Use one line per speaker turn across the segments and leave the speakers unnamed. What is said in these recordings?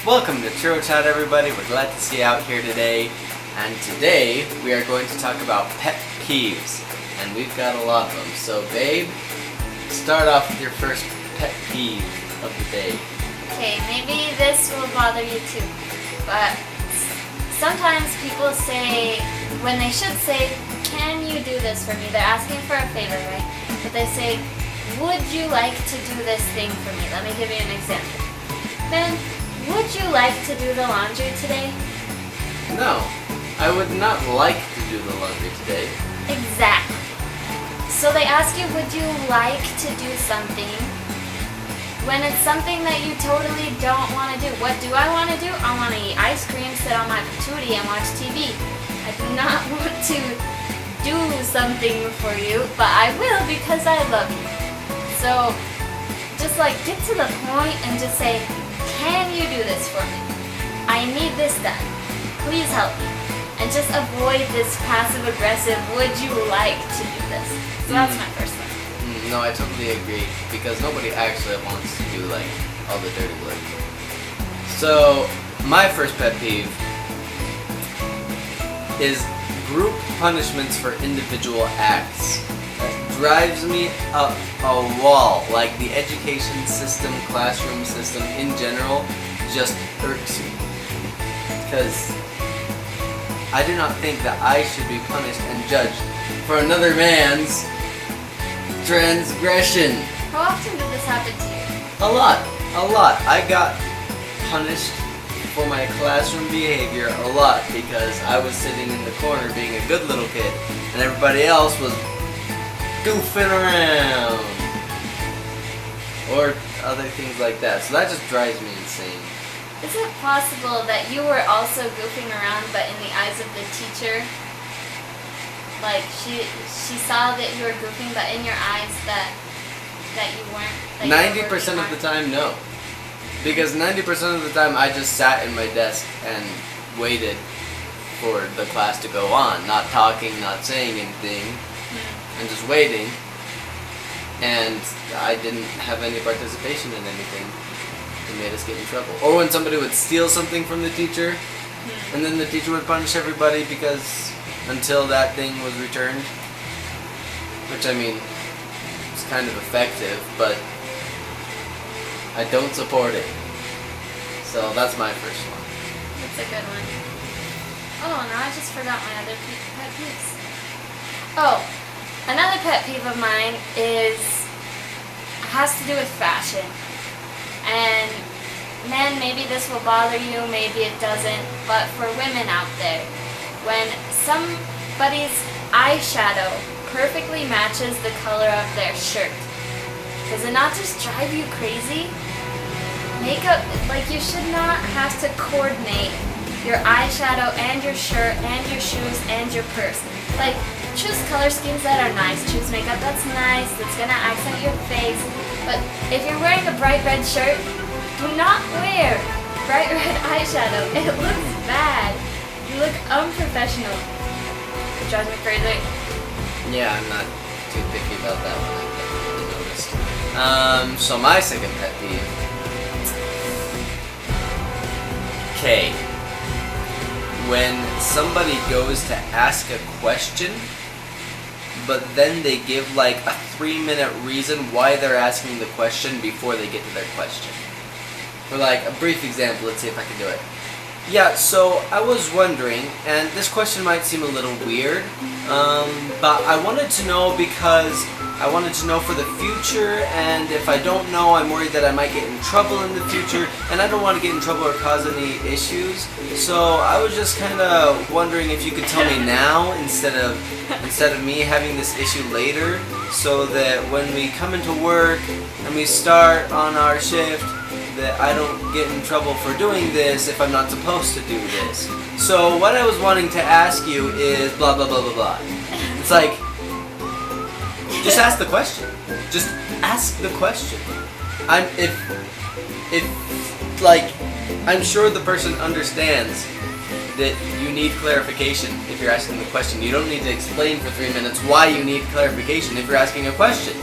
Welcome to ChurroChatt, everybody. We're glad to see you out here today. And today we are going to talk about pet peeves. And we've got a lot of them. So, babe, start off with your first pet peeve of the day.
Okay, maybe this will bother you too. But sometimes people say, when they should say, can you do this for me? They're asking for a favor, right? But they say, would you like to do this thing for me? Let me give you an example. Ben, would you like to do the laundry today?
No, I would not like to do the laundry today.
Exactly. So they ask you, would you like to do something when it's something that you totally don't want to do? What do I want to do? I want to eat ice cream, sit on my patootie, and watch TV. I do not want to do something for you, but I will because I love you. So just get to the point and just say, can you do this for me? I need this done. Please help me. And just avoid this passive-aggressive, would you like to do this? So that's my first one.
No, I totally agree. Because nobody actually wants to do, all the dirty work. So, my first pet peeve is group punishments for individual acts. That drives me up a wall. Like, the education system, classroom system in general, just irks me. Because I do not think that I should be punished and judged for another man's transgression.
How often did this happen to you?
A lot. I got punished for my classroom behavior a lot because I was sitting in the corner being a good little kid and everybody else was goofing around. Or other things like that. So that just drives me insane.
Is it possible that you were also goofing around, but in the eyes of the teacher, she saw that you were goofing, but in your eyes that you weren't?
90% of the time, no. Because 90% of the time, I just sat in my desk and waited for the class to go on, not talking, not saying anything, and just waiting. And I didn't have any participation in anything. It made us get in trouble. Or when somebody would steal something from the teacher, and then the teacher would punish everybody because until that thing was returned. Which, I mean, it's kind of effective, but I don't support it. So that's my first one.
That's a good one. Oh, now I just forgot my other pet peeves. Oh, another pet peeve of mine has to do with fashion. And men, maybe this will bother you, maybe it doesn't, but for women out there, when somebody's eyeshadow perfectly matches the color of their shirt, does it not just drive you crazy? Makeup, you should not have to coordinate your eyeshadow and your shirt and your shoes and your purse. Choose color schemes that are nice, choose makeup that's nice, that's gonna accent your face. But if you're wearing a bright red shirt, do not wear bright red eyeshadow. It looks bad. You look unprofessional. It drives me crazy.
Yeah, I'm not too picky about that one. I definitely noticed. So my second pet peeve. Okay. When somebody goes to ask a question, but then they give a 3-minute reason why they're asking the question before they get to their question. For a brief example, let's see if I can do it. Yeah, so I was wondering, and this question might seem a little weird, but I wanted to know because I wanted to know for the future, and if I don't know, I'm worried that I might get in trouble in the future, and I don't want to get in trouble or cause any issues. So I was just kind of wondering if you could tell me now instead of me having this issue later, so that when we come into work and we start on our shift, that I don't get in trouble for doing this if I'm not supposed to do this. So what I was wanting to ask you is blah blah blah blah blah. It's just ask the question. Just ask the question. I'm sure the person understands that you need clarification if you're asking the question. You don't need to explain for 3 minutes why you need clarification if you're asking a question.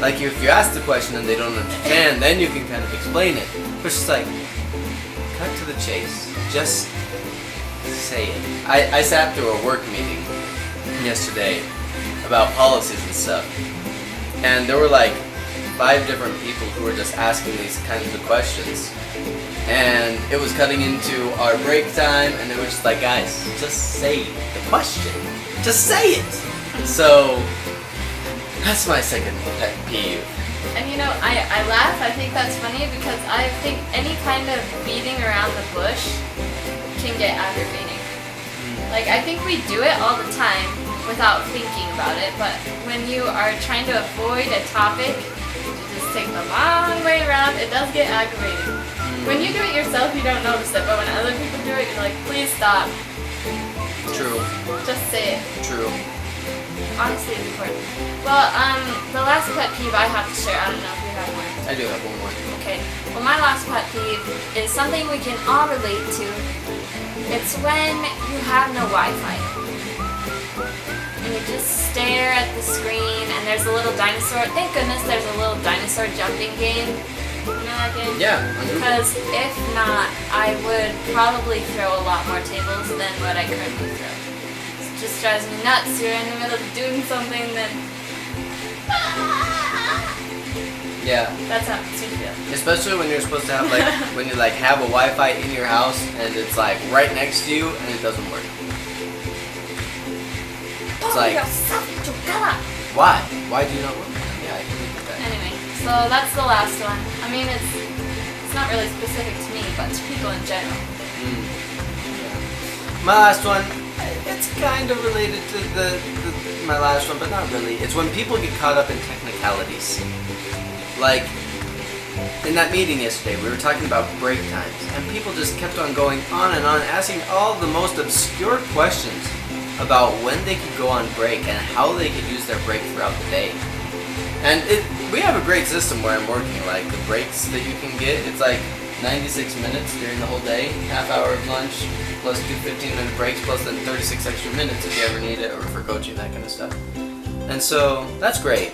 If you ask the question and they don't understand, then you can kind of explain it. But it's just cut to the chase. Just say it. I sat through a work meeting yesterday about policies and stuff, and there were like 5 different people who were just asking these kinds of questions, and it was cutting into our break time, and they were just like, guys, just say the question. Just say it. So that's my second pet peeve.
And you know, I laugh. I think that's funny because I think any kind of beating around the bush can get aggravating. Like, I think we do it all the time without thinking about it, but when you are trying to avoid a topic, you just take the long way around, it does get aggravating. When you do it yourself, you don't notice it, but when other people do it, you're like, please stop.
True.
Just say it.
True.
Honestly, it's important. Well, the last pet peeve I have to share, I don't know if you have one.
I do have one more.
Okay. Well, my last pet peeve is something we can all relate to. It's when you have no Wi-Fi. And you just stare at the screen and there's a little dinosaur. Thank goodness there's a little dinosaur jumping game. You know that game?
Yeah.
Because if not, I would probably throw a lot more tables than what I currently throw. It just drives me nuts. You're in the middle of doing something that...
Yeah.
That's how it makes me feel.
Especially when you're supposed to have like when you like have a Wi-Fi in your house and it's like right next to you and it doesn't work. It's like, why? Why do you not work? Yeah, I can get that.
Anyway, so that's the last one. I mean, it's not really specific to me, but to people in general.
My last one, it's kind of related to my last one, but not really. It's when people get caught up in technicalities. Like, in that meeting yesterday, we were talking about break times, and people just kept on going on and on, asking all the most obscure questions about when they could go on break and how they could use their break throughout the day. And we have a great system where I'm working, like the breaks that you can get, it's like 96 minutes during the whole day, half hour of lunch, plus 2 15-minute breaks, plus then 36 extra minutes if you ever need it, or for coaching, that kind of stuff. And so, that's great.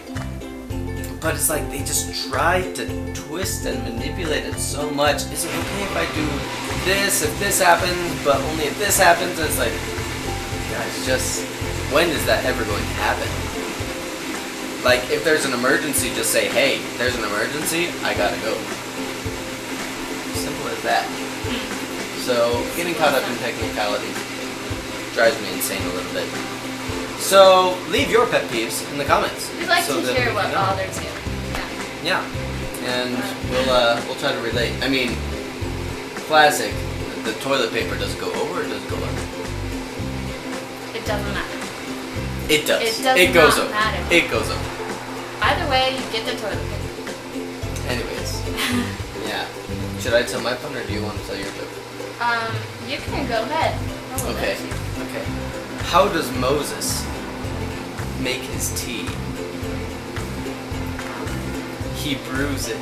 But it's like they just try to twist and manipulate it so much. Is it okay if I do this if this happens, but only if this happens? And it's like, guys, just, when is that ever going to happen? Like, if there's an emergency, just say, hey, there's an emergency, I gotta go. Simple as that. So, getting caught up in technicality drives me insane a little bit. So, leave your pet peeves in the comments.
We'd like
so
to hear what bothers you.
Yeah, and we'll try to relate. I mean, classic. The toilet paper, does it go over or does it go under?
It doesn't matter.
It does.
It
goes
not
over.
matter.
It goes over.
Either way, you get the toilet paper.
Anyways, yeah. Should I tell my pun or do you want to tell your joke?
You can go ahead.
Okay. Okay. How does Moses make his tea? He brews it.